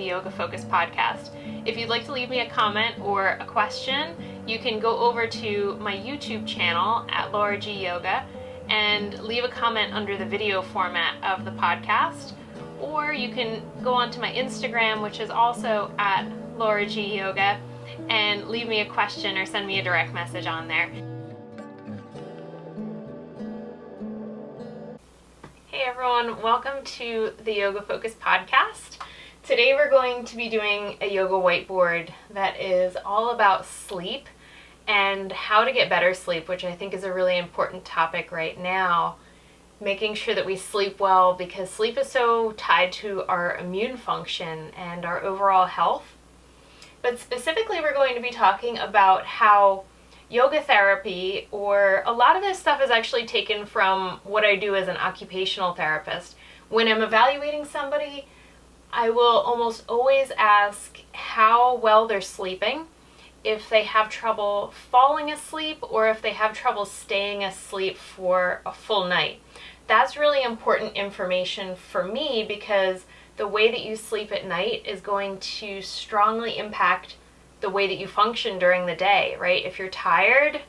the Yoga Focus podcast. If you'd like to leave me a comment or a question, you can go over to my YouTube channel at Laura G Yoga and leave a comment under the video format of the podcast. Or you can go onto my Instagram, which is also at Laura G Yoga, and leave me a question or send me a direct message on there. Hey everyone, welcome to the Yoga Focus podcast. Today we're going to be doing a yoga whiteboard that is all about sleep and how to get better sleep, which I think is a really important topic right now. Making sure that we sleep well, because sleep is so tied to our immune function and our overall health. But specifically we're going to be talking about how yoga therapy, or a lot of this stuff is actually taken from what I do as an occupational therapist. When I'm evaluating somebody, I will almost always ask how well they're sleeping, if they have trouble falling asleep, or if they have trouble staying asleep for a full night. That's really important information for me, because the way that you sleep at night is going to strongly impact the way that you function during the day, right? If you're tired,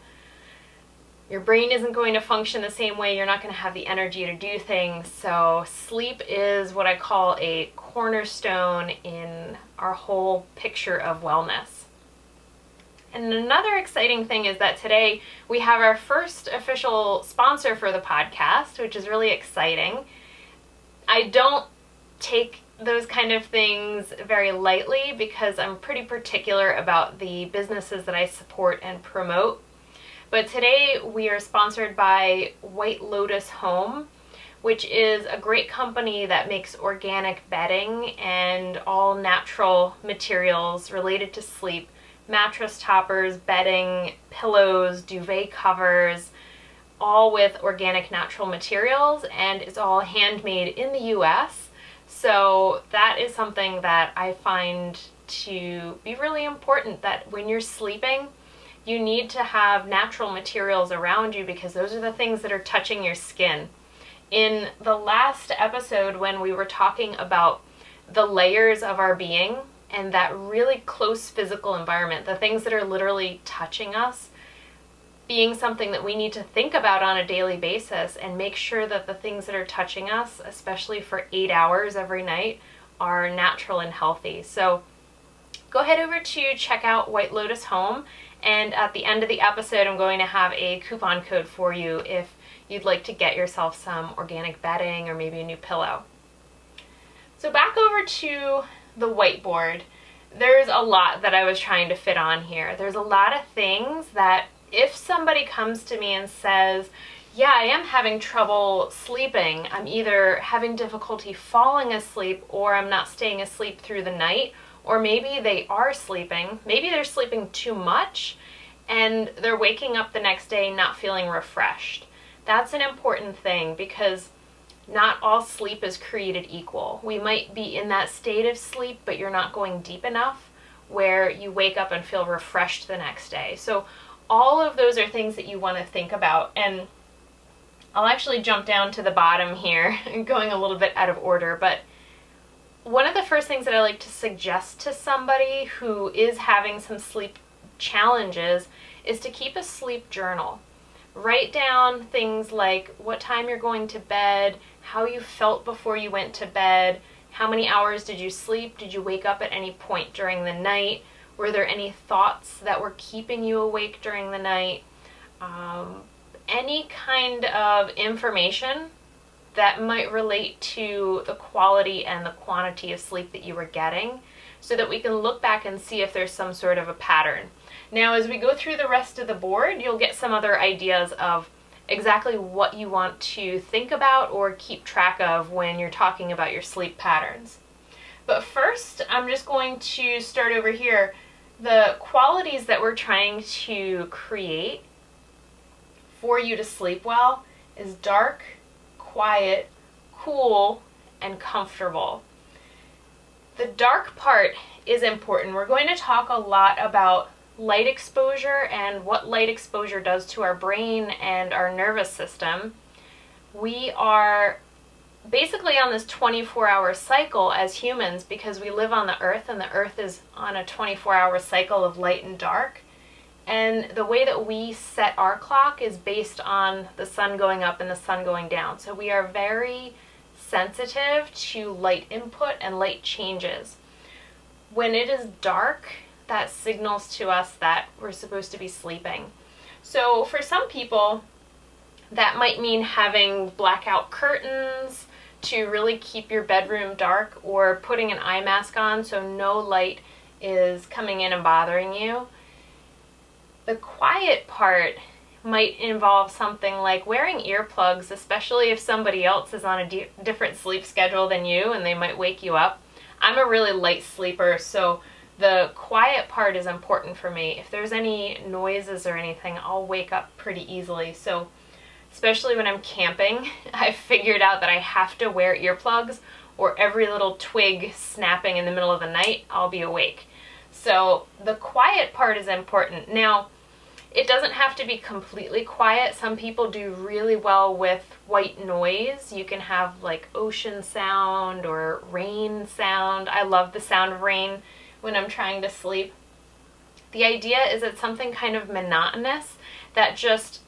your brain isn't going to function the same way. You're not going to have the energy to do things. So sleep is what I call a cornerstone in our whole picture of wellness. And another exciting thing is that today we have our first official sponsor for the podcast, which is really exciting. I don't take those kind of things very lightly because I'm pretty particular about the businesses that I support and promote. But today we are sponsored by White Lotus Home, which is a great company that makes organic bedding and all natural materials related to sleep. Mattress toppers, bedding, pillows, duvet covers, all with organic natural materials, and it's all handmade in the US. So that is something that I find to be really important, that when you're sleeping, you need to have natural materials around you, because those are the things that are touching your skin. In the last episode, when we were talking about the layers of our being and that really close physical environment, the things that are literally touching us, being something that we need to think about on a daily basis, and make sure that the things that are touching us, especially for 8 hours every night, are natural and healthy. So go ahead over to check out White Lotus Home, and at the end of the episode I'm going to have a coupon code for you if you'd like to get yourself some organic bedding or maybe a new pillow. So back over to the whiteboard. There's a lot that I was trying to fit on here. There's a lot of things that if somebody comes to me and says, yeah, I am having trouble sleeping, I'm either having difficulty falling asleep, or I'm not staying asleep through the night, or maybe they are sleeping, maybe they're sleeping too much and they're waking up the next day not feeling refreshed. That's an important thing, because not all sleep is created equal. We might be in that state of sleep, but you're not going deep enough where you wake up and feel refreshed the next day. So all of those are things that you want to think about. And I'll actually jump down to the bottom here, going a little bit out of order, but one of the first things that I like to suggest to somebody who is having some sleep challenges is to keep a sleep journal. Write down things like what time you're going to bed, how you felt before you went to bed, how many hours did you sleep, did you wake up at any point during the night, were there any thoughts that were keeping you awake during the night? Any kind of information that might relate to the quality and the quantity of sleep that you were getting, so that we can look back and see if there's some sort of a pattern. Now, as we go through the rest of the board, you'll get some other ideas of exactly what you want to think about or keep track of when you're talking about your sleep patterns. But first, I'm just going to start over here. The qualities that we're trying to create for you to sleep well is dark, quiet, cool, and comfortable. The dark part is important. We're going to talk a lot about light exposure and what light exposure does to our brain and our nervous system. We are basically on this 24-hour cycle as humans, because we live on the earth and the earth is on a 24-hour cycle of light and dark. And the way that we set our clock is based on the sun going up and the sun going down. So we are very sensitive to light input and light changes. When it is dark, that signals to us that we're supposed to be sleeping. So for some people, that might mean having blackout curtains to really keep your bedroom dark, or putting an eye mask on so no light is coming in and bothering you. The quiet part might involve something like wearing earplugs, especially if somebody else is on a different sleep schedule than you and they might wake you up. I'm a really light sleeper, so the quiet part is important for me. If there's any noises or anything, I'll wake up pretty easily. So especially when I'm camping, I've figured out that I have to wear earplugs, or every little twig snapping in the middle of the night, I'll be awake. So the quiet part is important. Now, it doesn't have to be completely quiet. Some people do really well with white noise. You can have like ocean sound or rain sound. I love the sound of rain when I'm trying to sleep. The idea is it's something kind of monotonous that just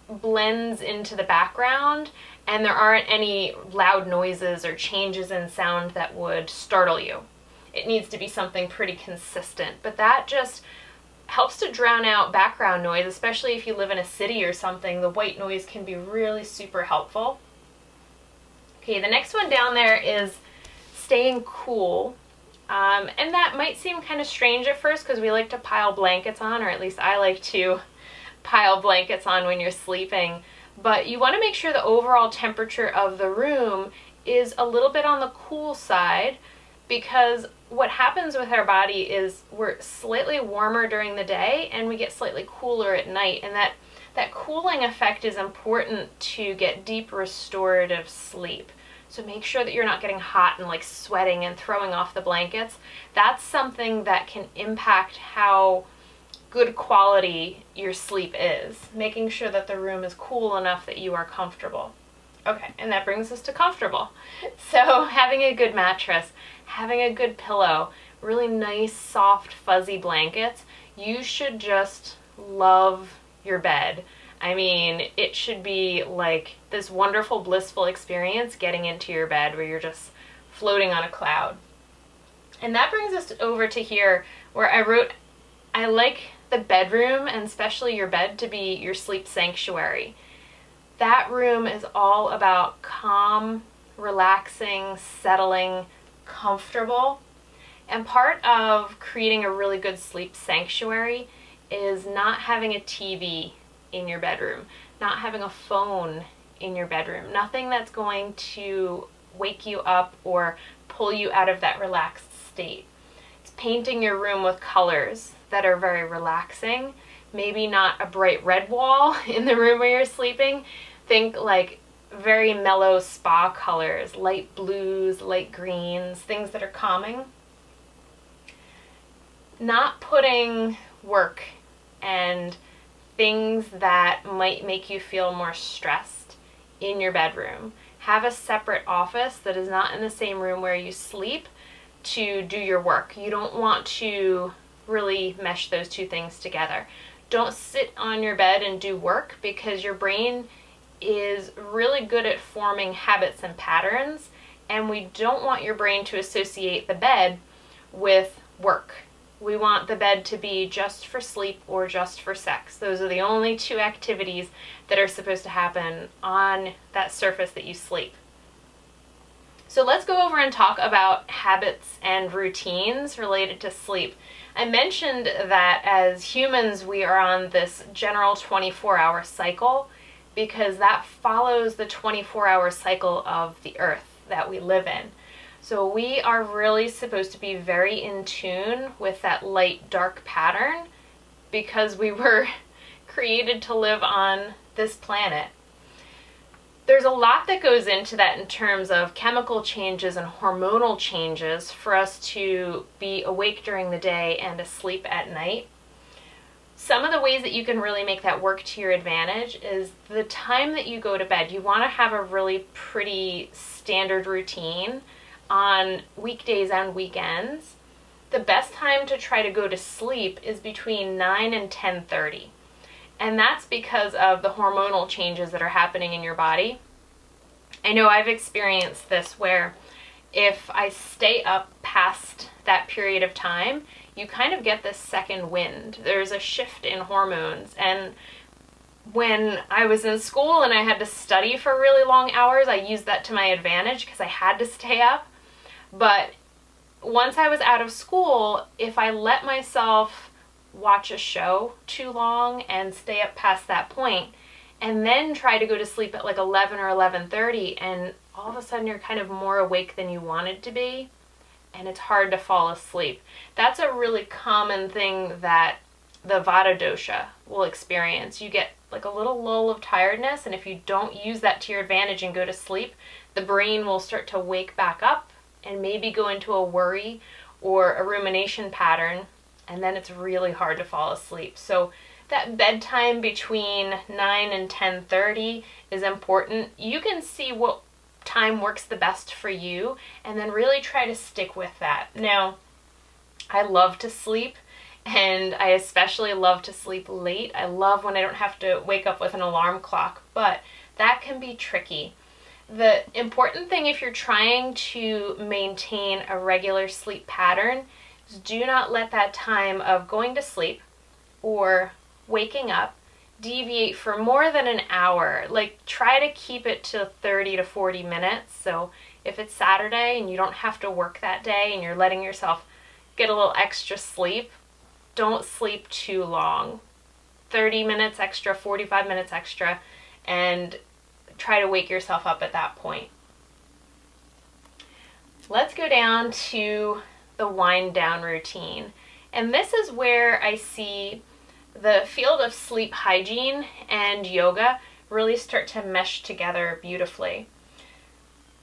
blends into the background, and there aren't any loud noises or changes in sound that would startle you. It needs to be something pretty consistent, but that just helps to drown out background noise, especially if you live in a city or something. The white noise can be really super helpful. Okay, the next one down there is staying cool. And that might seem kind of strange at first because we like to pile blankets on, or at least I like to pile blankets on when you're sleeping. But you want to make sure the overall temperature of the room is a little bit on the cool side, because what happens with our body is we're slightly warmer during the day and we get slightly cooler at night, and that cooling effect is important to get deep restorative sleep. So make sure that you're not getting hot and like sweating and throwing off the blankets. That's something that can impact how good quality your sleep is, making sure that the room is cool enough that you are comfortable. Okay, and that brings us to comfortable. So having a good mattress, having a good pillow, really nice, soft, fuzzy blankets. You should just love your bed. I mean, it should be like this wonderful, blissful experience getting into your bed where you're just floating on a cloud. And that brings us over to here where I wrote, I like the bedroom, and especially your bed, to be your sleep sanctuary. That room is all about calm, relaxing, settling, comfortable. And part of creating a really good sleep sanctuary is not having a TV in your bedroom, not having a phone in your bedroom, nothing that's going to wake you up or pull you out of that relaxed state. It's painting your room with colors that are very relaxing, maybe not a bright red wall in the room where you're sleeping. Think like very mellow spa colors, light blues, light greens, things that are calming. Not putting work and things that might make you feel more stressed in your bedroom. Have a separate office that is not in the same room where you sleep to do your work. You don't want to really mesh those two things together. Don't sit on your bed and do work, because your brain is really good at forming habits and patterns, and we don't want your brain to associate the bed with work. We want the bed to be just for sleep or just for sex. Those are the only two activities that are supposed to happen on that surface that you sleep. So let's go over and talk about habits and routines related to sleep. I mentioned that as humans we are on this general 24-hour cycle, because that follows the 24-hour cycle of the earth that we live in. So we are really supposed to be very in tune with that light-dark pattern, because we were created to live on this planet. There's a lot that goes into that in terms of chemical changes and hormonal changes for us to be awake during the day and asleep at night. some of the ways that you can really make that work to your advantage is the time that you go to bed. You want to have a really pretty standard routine on weekdays and weekends. The best time to try to go to sleep is between 9 and 10:30. And that's because of the hormonal changes that are happening in your body. I know I've experienced this where if I stay up past that period of time, you kind of get this second wind. There's a shift in hormones. And when I was in school and I had to study for really long hours, I used that to my advantage because I had to stay up. But once I was out of school, if I let myself watch a show too long and stay up past that point, and then try to go to sleep at like 11 or 11:30, and all of a sudden you're kind of more awake than you wanted to be, and it's hard to fall asleep. That's a really common thing that the Vata dosha will experience. You get like a little lull of tiredness, and if you don't use that to your advantage and go to sleep, the brain will start to wake back up and maybe go into a worry or a rumination pattern, and then it's really hard to fall asleep. So that bedtime between 9 and 10:30 is important. You can see what time works the best for you and then really try to stick with that. Now, I love to sleep, and I especially love to sleep late. I love when I don't have to wake up with an alarm clock, but that can be tricky. The important thing if you're trying to maintain a regular sleep pattern is do not let that time of going to sleep or waking up deviate for more than an hour. Like, try to keep it to 30 to 40 minutes. So if it's Saturday and you don't have to work that day and you're letting yourself get a little extra sleep, don't sleep too long. 30 minutes extra, 45 minutes extra, and try to wake yourself up at that point. Let's go down to the wind down routine. And this is where I see the field of sleep hygiene and yoga really start to mesh together beautifully.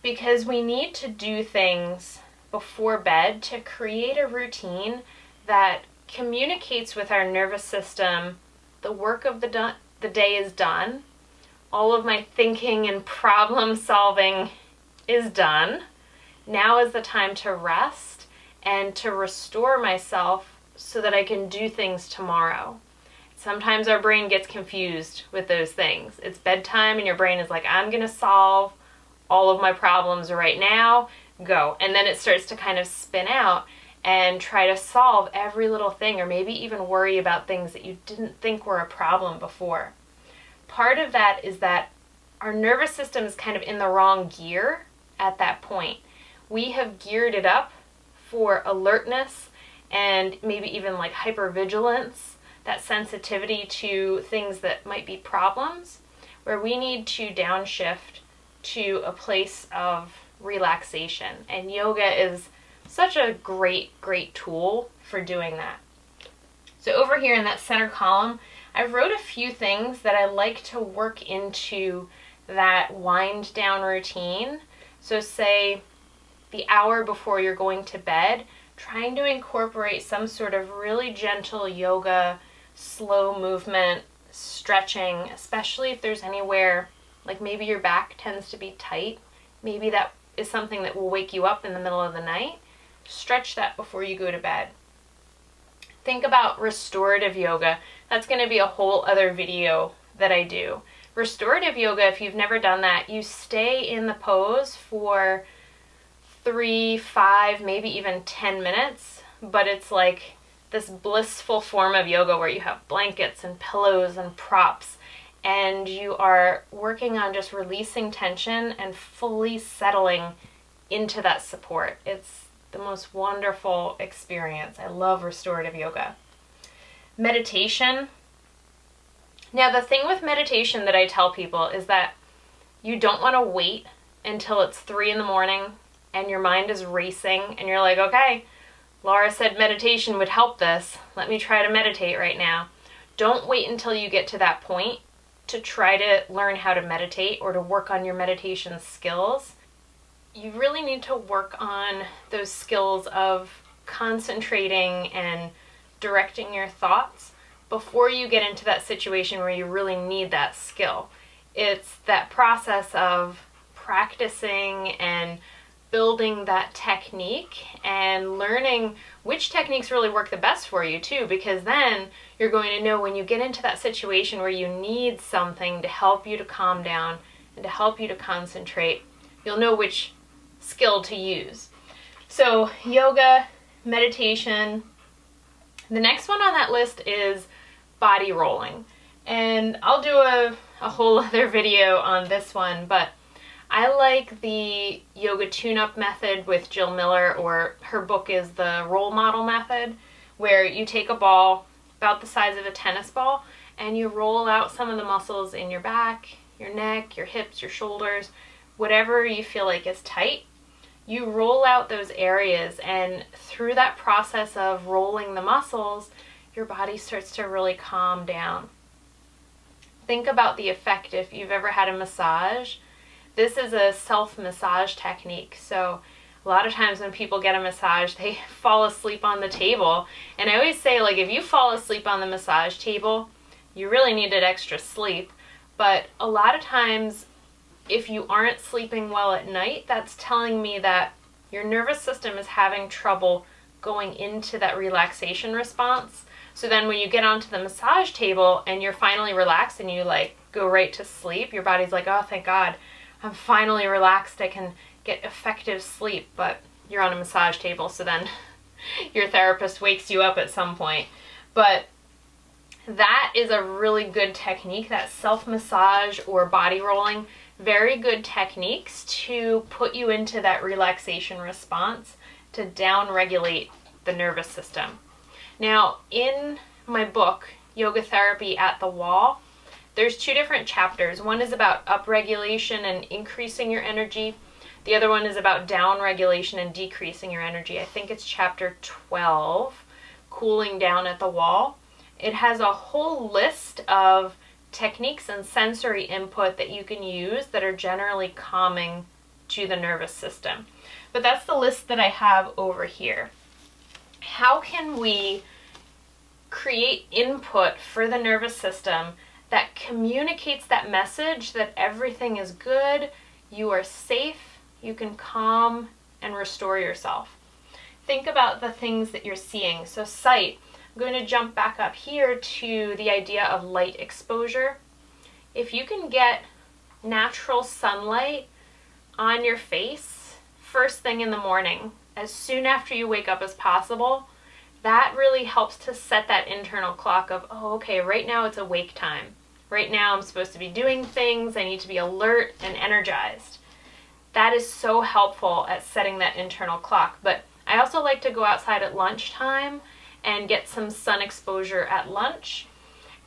Because we need to do things before bed to create a routine that communicates with our nervous system, the work of the day is done, all of my thinking and problem solving is done. Now is the time to rest and to restore myself so that I can do things tomorrow. Sometimes our brain gets confused with those things. It's bedtime and your brain is like, I'm gonna solve all of my problems right now, go. And then it starts to kind of spin out and try to solve every little thing, or maybe even worry about things that you didn't think were a problem before. Part of that is that our nervous system is kind of in the wrong gear at that point. We have geared it up for alertness and maybe even like hypervigilance, that sensitivity to things that might be problems, where we need to downshift to a place of relaxation. And yoga is such a great tool for doing that. So over here in that center column, I wrote a few things that I like to work into that wind down routine. So say the hour before you're going to bed, trying to incorporate some sort of really gentle yoga, slow movement, stretching, especially if there's anywhere, like maybe your back tends to be tight. Maybe that is something that will wake you up in the middle of the night. Stretch that before you go to bed. Think about restorative yoga. That's going to be a whole other video that I do. Restorative yoga, if you've never done that, you stay in the pose for 3, 5, maybe even 10 minutes, but it's like this blissful form of yoga where you have blankets and pillows and props, and you are working on just releasing tension and fully settling into that support. It's the most wonderful experience. I love restorative yoga. Meditation. Now, the thing with meditation that I tell people is that you don't want to wait until it's 3 in the morning and your mind is racing and you're like, okay, Laura said meditation would help this. Let me try to meditate right now. Don't wait until you get to that point to try to learn how to meditate or to work on your meditation skills. You really need to work on those skills of concentrating and directing your thoughts before you get into that situation where you really need that skill. It's that process of practicing and building that technique and learning which techniques really work the best for you too, because then you're going to know when you get into that situation where you need something to help you to calm down and to help you to concentrate, you'll know which skill to use. So yoga, meditation. The next one on that list is body rolling. And I'll do a whole other video on this one, but I like the yoga tune-up method with Jill Miller, or her book is the role model method, where you take a ball about the size of a tennis ball and you roll out some of the muscles in your back, your neck, your hips, your shoulders, whatever you feel like is tight. You roll out those areas, and through that process of rolling the muscles, your body starts to really calm down. Think about the effect if you've ever had a massage. This is a self-massage technique, so a lot of times when people get a massage, they fall asleep on the table. And I always say, like, if you fall asleep on the massage table, you really needed extra sleep. But a lot of times, if you aren't sleeping well at night, that's telling me that your nervous system is having trouble going into that relaxation response. So then when you get onto the massage table and you're finally relaxed and you like go right to sleep, your body's like, oh, thank God, I'm finally relaxed, I can get effective sleep. But you're on a massage table, so then your therapist wakes you up at some point. But that is a really good technique, that self-massage or body rolling. Very good techniques to put you into that relaxation response, to down-regulate the nervous system. Now, in my book, Yoga Therapy at the Wall, there's 2 different chapters. One is about upregulation and increasing your energy. The other one is about downregulation and decreasing your energy. I think it's chapter 12, Cooling Down at the Wall. It has a whole list of techniques and sensory input that you can use that are generally calming to the nervous system. But that's the list that I have over here. How can we create input for the nervous system that communicates that message that everything is good, you are safe, you can calm and restore yourself? Think about the things that you're seeing. So sight, I'm going to jump back up here to the idea of light exposure. If you can get natural sunlight on your face first thing in the morning, as soon after you wake up as possible, that really helps to set that internal clock of, oh, okay, right now it's awake time. Right now I'm supposed to be doing things, I need to be alert and energized. That is so helpful at setting that internal clock. But I also like to go outside at lunchtime and get some sun exposure at lunch.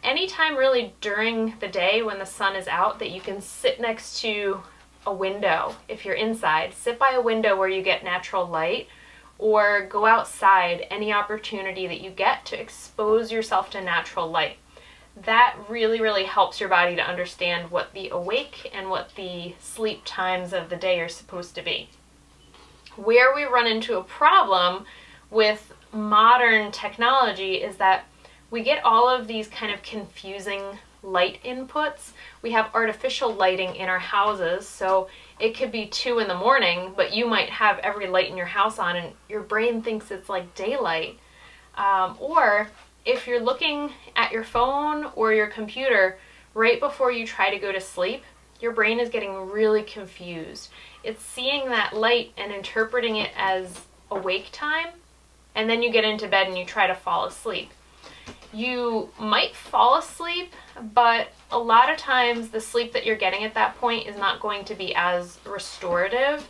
Anytime really during the day when the sun is out that you can sit next to a window. If you're inside, sit by a window where you get natural light, or go outside any opportunity that you get to expose yourself to natural light. That really, really helps your body to understand what the awake and what the sleep times of the day are supposed to be. Where we run into a problem with modern technology is that we get all of these kind of confusing light inputs. We have artificial lighting in our houses, so it could be 2 in the morning, but you might have every light in your house on and your brain thinks it's like daylight. Or if you're looking at your phone or your computer right before you try to go to sleep, your brain is getting really confused. It's seeing that light and interpreting it as awake time, and then you get into bed and you try to fall asleep. You might fall asleep, but a lot of times the sleep that you're getting at that point is not going to be as restorative.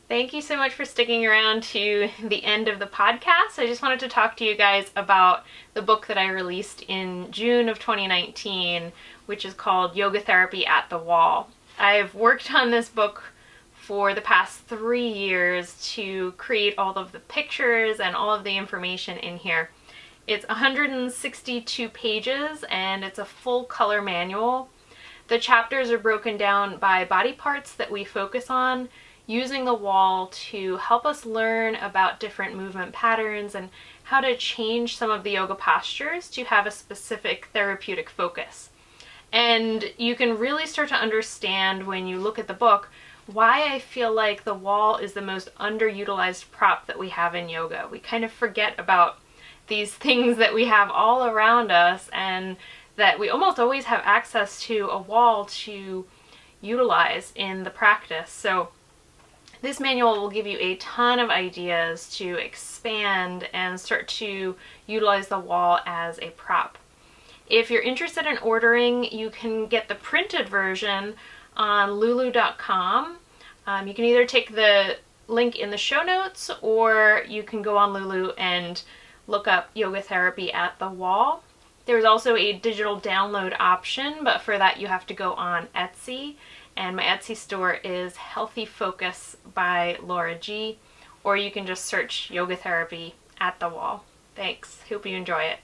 Thank you so much for sticking around to the end of the podcast. I just wanted to talk to you guys about the book that I released in June of 2019, which is called Yoga Therapy at the Wall. I've worked on this book for the past 3 years to create all of the pictures and all of the information in here. It's 162 pages and it's a full color manual. The chapters are broken down by body parts that we focus on, using the wall to help us learn about different movement patterns and how to change some of the yoga postures to have a specific therapeutic focus. And you can really start to understand when you look at the book why I feel like the wall is the most underutilized prop that we have in yoga. We kind of forget about these things that we have all around us, and that we almost always have access to a wall to utilize in the practice. So this manual will give you a ton of ideas to expand and start to utilize the wall as a prop. If you're interested in ordering, you can get the printed version on lulu.com. You can either take the link in the show notes, or you can go on Lulu and look up yoga therapy at the wall. There's also a digital download option, but for that you have to go on Etsy, and my Etsy store is Healthy Focus by Laura G, or you can just search yoga therapy at the wall. Thanks. Hope you enjoy it.